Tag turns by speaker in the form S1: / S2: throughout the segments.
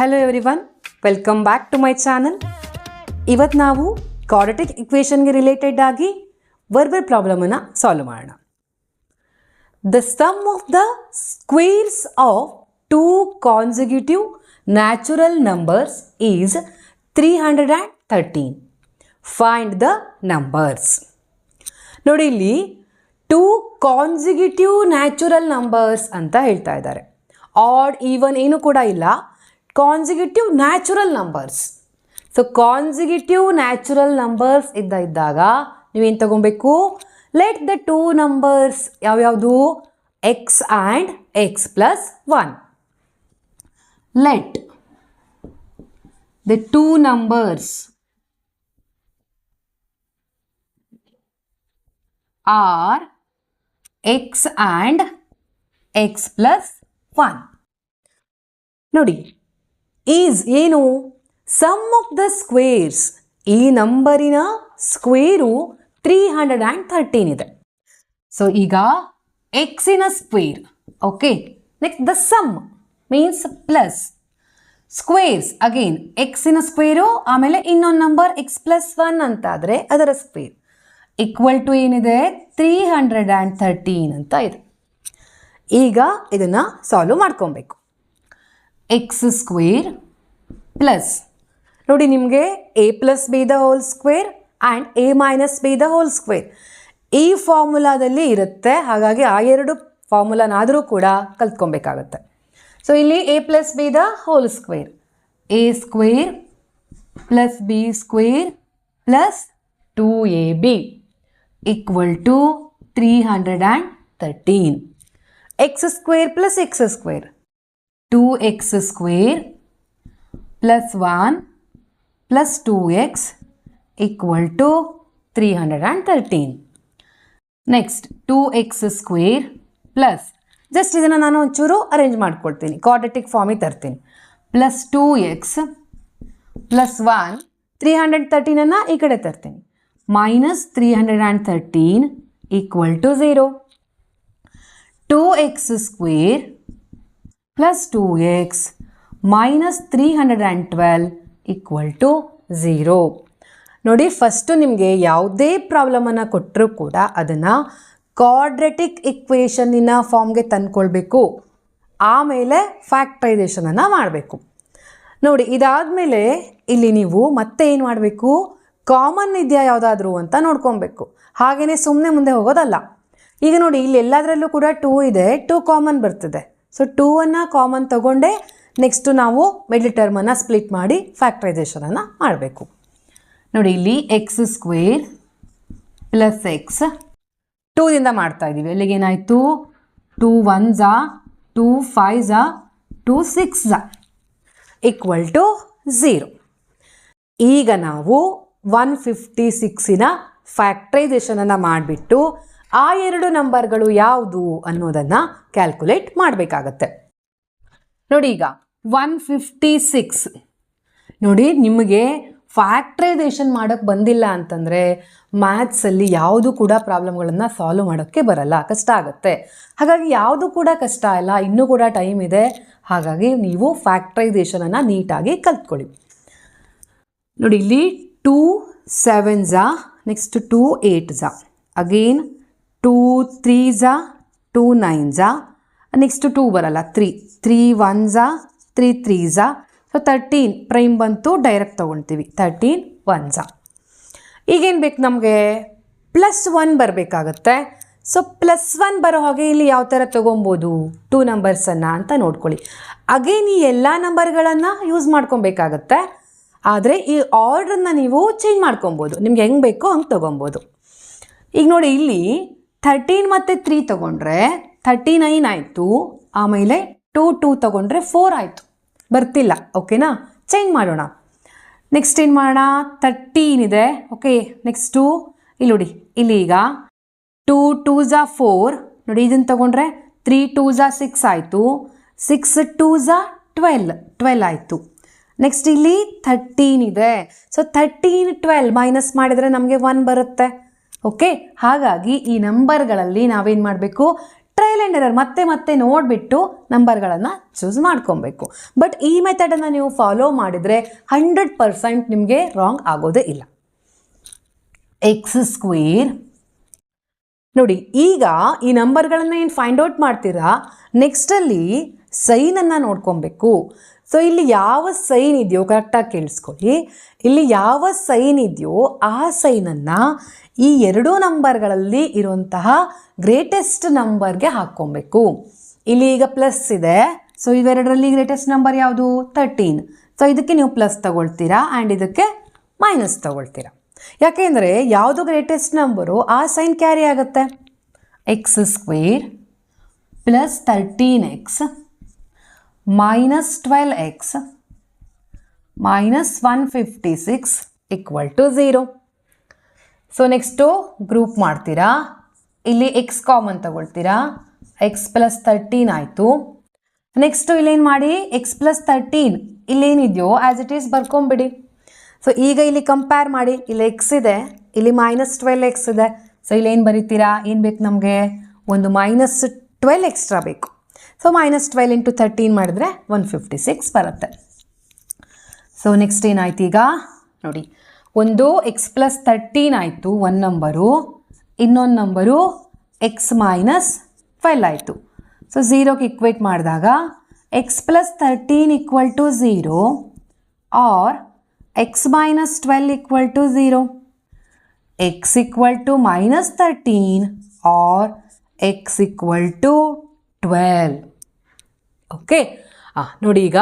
S1: Hello everyone, welcome back to my channel. ಇವತ್ತು ನಾವು quadratic ಇಕ್ವೇಷನ್ಗೆ related ಆಗಿ ವರ್ಬಲ್ ಪ್ರಾಬ್ಲಮನ್ನು ಸಾಲ್ವ್ ಮಾಡೋಣ. The sum of the squares of two consecutive natural numbers is 313. Find the numbers. ನೋಡಿ ಇಲ್ಲಿ two consecutive natural numbers ಅಂತ ಹೇಳ್ತಾ ಇದ್ದಾರೆ. Add even ಏನು ಕೂಡ ಇಲ್ಲ, consecutive natural numbers. So consecutive natural numbers ಇದ್ದಾಗ ನೀವೇನು ತಗೊಬೇಕು, ಲೆಟ್ ದ ಟೂ ನಂಬರ್ಸ್ ಯಾವ್ಯಾವುದು x and x plus 1. Let the two numbers are x and x plus 1. ನೋಡಿ, ಈಸ್ ಏನು, ಸಮ್ ಆಫ್ ದ ಸ್ಕ್ವೇರ್ಸ್, ಈ ನಂಬರಿನ ಸ್ಕ್ವೇರು 313 ಇದೆ. ಸೊ ಈಗ ಎಕ್ಸಿನ square, okay. Next the sum means plus squares, again ಎಕ್ಸಿನ square ಆಮೇಲೆ ಇನ್ನೊಂದು ನಂಬರ್ ಎಕ್ಸ್ ಪ್ಲಸ್ 1 ಅಂತಾದರೆ ಅದರ ಸ್ಕ್ವೇರ್ ಈಕ್ವಲ್ ಟು ಏನಿದೆ 313 ಅಂತ ಇದೆ. ಈಗ ಇದನ್ನು ಸಾಲ್ವ್ ಮಾಡ್ಕೊಬೇಕು. ಎಕ್ಸ್ ಸ್ಕ್ವೇರ್ ಪ್ಲಸ್, ನೋಡಿ ನಿಮಗೆ a plus b the whole square and a minus b the whole square ಈ ಫಾರ್ಮುಲಾದಲ್ಲಿ ಇರುತ್ತೆ. ಹಾಗಾಗಿ ಆ ಎರಡು ಫಾರ್ಮುಲಾನಾದರೂ ಕೂಡ ಕಲ್ತ್ಕೊಬೇಕಾಗತ್ತೆ. ಸೊ ಇಲ್ಲಿ a plus b the whole square, a square plus b square plus 2ab equal to 313. X square plus x square 2x square plus 1 plus 2x equal to 313. Next 2x square plus, just ಇದನ್ನು ನಾನು ಒಂಚೂರು arrange ಮಾಡ್ಕೊಳ್ತೀನಿ, quadratic ಫಾರ್ಮಿಗೆ ತರ್ತೀನಿ. Plus 2x plus 1 313 ಈ ಕಡೆ ತರ್ತೀನಿ, minus 313 equal to 0. 2x square plus 2x minus 312 equal to 0. ನೋಡಿ, first ನಿಮಗೆ ಯಾವುದೇ ಪ್ರಾಬ್ಲಮನ್ನು ಕೊಟ್ಟರೂ ಕೂಡ ಅದನ್ನು ಕ್ವಾಡ್ರಾಟಿಕ್ ಇಕ್ವೇಷನ್ನಿನ ಫಾರ್ಮ್ಗೆ ತಂದ್ಕೊಳ್ಬೇಕು, ಆಮೇಲೆ ಫ್ಯಾಕ್ಟರೈಸೇಷನನ್ನು ಮಾಡಬೇಕು. ನೋಡಿ, ಇದಾದಮೇಲೆ ಇಲ್ಲಿ ನೀವು ಮತ್ತೆ ಏನು ಮಾಡಬೇಕು, ಕಾಮನ್ ಇದೆಯಾ ಯಾವುದಾದ್ರೂ ಅಂತ ನೋಡ್ಕೊಬೇಕು. ಹಾಗೆಯೇ ಸುಮ್ಮನೆ ಮುಂದೆ ಹೋಗೋದಲ್ಲ. ಈಗ ನೋಡಿ, ಇಲ್ಲಿ ಎಲ್ಲದರಲ್ಲೂ ಕೂಡ 2 ಇದೆ, 2 ಕಾಮನ್ ಬರ್ತಿದೆ. ಸೊ 2ಅನ್ನು ಕಾಮನ್ ತಗೊಂಡೆ ನೆಕ್ಸ್ಟು ನಾವು ಮಿಡ್ಲ್ ಟರ್ಮನ್ನು ಸ್ಪ್ಲಿಟ್ ಮಾಡಿ ಫ್ಯಾಕ್ಟರೈಸೇಷನನ್ನು ಮಾಡಬೇಕು. ನೋಡಿ, ಇಲ್ಲಿ ಎಕ್ಸ್ ಸ್ಕ್ವೇರ್ ಪ್ಲಸ್ ಎಕ್ಸ್ 2ದಿಂದ ಮಾಡ್ತಾ ಇದ್ದೀವಿ. ಎಲ್ಲಿಗೇನಾಯಿತು, 2 1s 2 5s 2 6s equal to 0. ಈಗ ನಾವು 156ನ ಫ್ಯಾಕ್ಟರೈಸೇಷನನ್ನು ಮಾಡಿಬಿಟ್ಟು ಆ ಎರಡು ನಂಬರ್ಗಳು ಯಾವುದು ಅನ್ನೋದನ್ನು ಕ್ಯಾಲ್ಕುಲೇಟ್ ಮಾಡಬೇಕಾಗತ್ತೆ. ನೋಡಿ, ಈಗ 156, ನೋಡಿ ನಿಮಗೆ ಫ್ಯಾಕ್ಟರೈಸೇಷನ್ ಮಾಡೋಕ್ಕೆ ಬಂದಿಲ್ಲ ಅಂತಂದರೆ ಮ್ಯಾಥ್ಸಲ್ಲಿ ಯಾವುದು ಕೂಡ ಪ್ರಾಬ್ಲಮ್ಗಳನ್ನು ಸಾಲ್ವ್ ಮಾಡೋಕ್ಕೆ ಬರಲ್ಲ, ಕಷ್ಟ ಆಗುತ್ತೆ. ಹಾಗಾಗಿ ಯಾವುದು ಕೂಡ ಕಷ್ಟ ಇಲ್ಲ, ಇನ್ನೂ ಕೂಡ ಟೈಮ್ ಇದೆ. ಹಾಗಾಗಿ ನೀವು ಫ್ಯಾಕ್ಟರೈಸೇಷನನ್ನು ನೀಟಾಗಿ ಕಲ್ತ್ಕೊಳ್ಳಿ. ನೋಡಿ, ಇಲ್ಲಿ 2 7s next 2 8s again 2 3s 2 9s next 2 ಬರಲ್ಲ, 3 1s 3 3s. ಸೊ 13 ಪ್ರೈಮ್ ಬಂತು, ಡೈರೆಕ್ಟ್ ತೊಗೊಳ್ತೀವಿ 13 1s. ಈಗೇನು ಬೇಕು ನಮಗೆ, ಪ್ಲಸ್ 1 ಬರಬೇಕಾಗತ್ತೆ. ಸೊ ಪ್ಲಸ್ 1 ಬರೋ ಹಾಗೆ ಇಲ್ಲಿ ಯಾವ ಥರ ತೊಗೊಬೋದು 2 ನಂಬರ್ಸನ್ನು ಅಂತ ನೋಡ್ಕೊಳ್ಳಿ. ಅಗೇನ್ ಈ ಎಲ್ಲ ನಂಬರ್ಗಳನ್ನು ಯೂಸ್ ಮಾಡ್ಕೊಬೇಕಾಗತ್ತೆ, ಆದರೆ ಈ ಆರ್ಡ್ರನ್ನ ನೀವು ಚೇಂಜ್ ಮಾಡ್ಕೊಬೋದು, ನಿಮ್ಗೆ ಹೆಂಗೆ ಬೇಕೋ ಹಂಗೆ ತೊಗೊಬೋದು. ಈಗ ನೋಡಿ, ಇಲ್ಲಿ 13 ಮತ್ತು 3 ತೊಗೊಂಡ್ರೆ 39 ಆಯಿತು, ಆಮೇಲೆ 2 ತೊಗೊಂಡ್ರೆ 4 ಆಯಿತು, ಬರ್ತಿಲ್ಲ. ಓಕೆನಾ, ಚೇಂಜ್ ಮಾಡೋಣ. ನೆಕ್ಸ್ಟ್ ಏನು ಮಾಡೋಣ, 13 ಇದೆ, ಓಕೆ. ನೆಕ್ಸ್ಟು ಇಲ್ಲಿ ನೋಡಿ, ಇಲ್ಲಿ ಈಗ 2 2s 4, ನೋಡಿ ಇದನ್ನು ತೊಗೊಂಡ್ರೆ 3 2s 6 ಆಯಿತು, 6 2s 12 ಆಯಿತು. ನೆಕ್ಸ್ಟ್ ಇಲ್ಲಿ 13 ಇದೆ, ಸೊ 13 12 ಮೈನಸ್ ಮಾಡಿದರೆ ನಮಗೆ 1 ಬರುತ್ತೆ. ಓಕೆ, ಹಾಗಾಗಿ ಈ ನಂಬರ್ಗಳಲ್ಲಿ ನಾವೇನು ಮಾಡಬೇಕು, ಟ್ರಯಲ್ ಆ್ಯಂಡ್ ಎರರ್ ಮತ್ತೆ ಮತ್ತೆ ನೋಡಿಬಿಟ್ಟು ನಂಬರ್ಗಳನ್ನು ಚೂಸ್ ಮಾಡ್ಕೊಬೇಕು. ಬಟ್ ಈ ಮೆಥಡನ್ನು ನೀವು ಫಾಲೋ ಮಾಡಿದರೆ 100% ನಿಮಗೆ ರಾಂಗ್ ಆಗೋದೇ ಇಲ್ಲ. ಎಕ್ಸ್ ಸ್ಕ್ವೇರ್ ನೋಡಿ, ಈಗ ಈ ನಂಬರ್ಗಳನ್ನು ಏನು ಫೈಂಡ್ ಔಟ್ ಮಾಡ್ತೀರಾ, ನೆಕ್ಸ್ಟಲ್ಲಿ ಸೈನನ್ನು ನೋಡ್ಕೊಬೇಕು. ಸೊ ಇಲ್ಲಿ ಯಾವ ಸೈನ್ ಇದೆಯೋ ಕರೆಕ್ಟಾಗಿ ಕೇಳಿಸ್ಕೊಳ್ಳಿ. ಇಲ್ಲಿ ಯಾವ ಸೈನ್ ಇದೆಯೋ ಆ ಸೈನನ್ನು ಈ ಎರಡೂ ನಂಬರ್ಗಳಲ್ಲಿ ಇರುವಂತಹ ಗ್ರೇಟೆಸ್ಟ್ ನಂಬರ್ಗೆ ಹಾಕ್ಕೊಬೇಕು. ಇಲ್ಲಿ ಈಗ ಪ್ಲಸ್ ಇದೆ, ಸೊ ಇವೆರಡರಲ್ಲಿ ಗ್ರೇಟೆಸ್ಟ್ ನಂಬರ್ ಯಾವುದು? 13. ಸೊ ಇದಕ್ಕೆ ನೀವು ಪ್ಲಸ್ ತಗೊಳ್ತೀರಾ ಆ್ಯಂಡ್ ಇದಕ್ಕೆ ಮೈನಸ್ ತಗೊಳ್ತೀರಾ. ಯಾಕೆಂದರೆ ಯಾವುದು ಗ್ರೇಟೆಸ್ಟ್ ನಂಬರು ಆ ಸೈನ್ ಕ್ಯಾರಿ ಆಗುತ್ತೆ. X square plus 13x minus 12x minus 156 = 0. So next group ಮಾಡ್ತೀರಾ. ಇಲ್ಲಿ ಎಕ್ಸ್ ಕಾಮನ್ ತಗೊಳ್ತೀರಾ, ಎಕ್ಸ್ ಪ್ಲಸ್ 13 ಆಯಿತು. ನೆಕ್ಸ್ಟು ಇಲ್ಲೇನು ಮಾಡಿ, ಎಕ್ಸ್ ಪ್ಲಸ್ 13 ಇಲ್ಲೇನಿದೆಯೋ ಆ್ಯಸ್ ಇಟ್ ಈಸ್ ಬರ್ಕೊಂಬಿಡಿ. ಸೊ ಈಗ ಇಲ್ಲಿ ಕಂಪೇರ್ ಮಾಡಿ, ಇಲ್ಲಿ ಎಕ್ಸ್ ಇದೆ, ಇಲ್ಲಿ ಮೈನಸ್ 12x ಇದೆ. ಸೊ ಇಲ್ಲೇನು ಬರೀತೀರಾ, ಏನು ಬೇಕು ನಮಗೆ? ಒಂದು ಮೈನಸ್ 12 ಎಕ್ಸ್ಟ್ರಾ ಬೇಕು. ಸೊ ಮೈನಸ್ 12 × 13 ಮಾಡಿದ್ರೆ 156 ಬರುತ್ತೆ. ಸೊ ನೆಕ್ಸ್ಟ್ ಏನಾಯ್ತು ಈಗ ನೋಡಿ, ಒಂದು ಎಕ್ಸ್ ಪ್ಲಸ್ 13 ಆಯಿತು ಒಂದು ನಂಬರು, ಇನ್ನೊಂದು ನಂಬರು ಎಕ್ಸ್ ಮೈನಸ್ 12 ಆಯಿತು. ಸೊ 0ಗೆ ಇಕ್ವೇಟ್ ಮಾಡಿದಾಗ x plus 13 = 0 or x minus 12 = 0, x = minus 13 or x = 12. Okay, ನೋಡಿ ಈಗ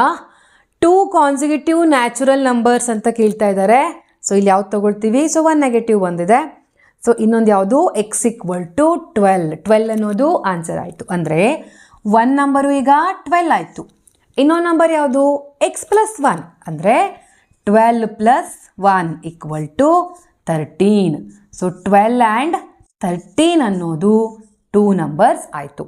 S1: 2 ಕಾನ್ಸಿಕ್ಯೂಟಿವ್ ನ್ಯಾಚುರಲ್ ನಂಬರ್ಸ್ ಅಂತ ಕೇಳ್ತಾ ಇದ್ದಾರೆ. ಸೊ ಇಲ್ಲಿ ಯಾವ್ದು ತಗೊಳ್ತೀವಿ? ಸೊ 1 ನೆಗೆಟಿವ್ ಬಂದಿದೆ. ಸೊ ಇನ್ನೊಂದು ಯಾವುದು? x = 12 ಅನ್ನೋದು ಆನ್ಸರ್ ಆಯಿತು. ಅಂದರೆ 1 ನಂಬರು ಈಗ 12 ಆಯಿತು. ಇನ್ನೊಂದು ನಂಬರ್ ಯಾವುದು? x + 1 ಅಂದರೆ 12 + 1 = 13. ಸೊ 12 ಆ್ಯಂಡ್ 13 ಅನ್ನೋದು 2 ನಂಬರ್ಸ್ ಆಯಿತು.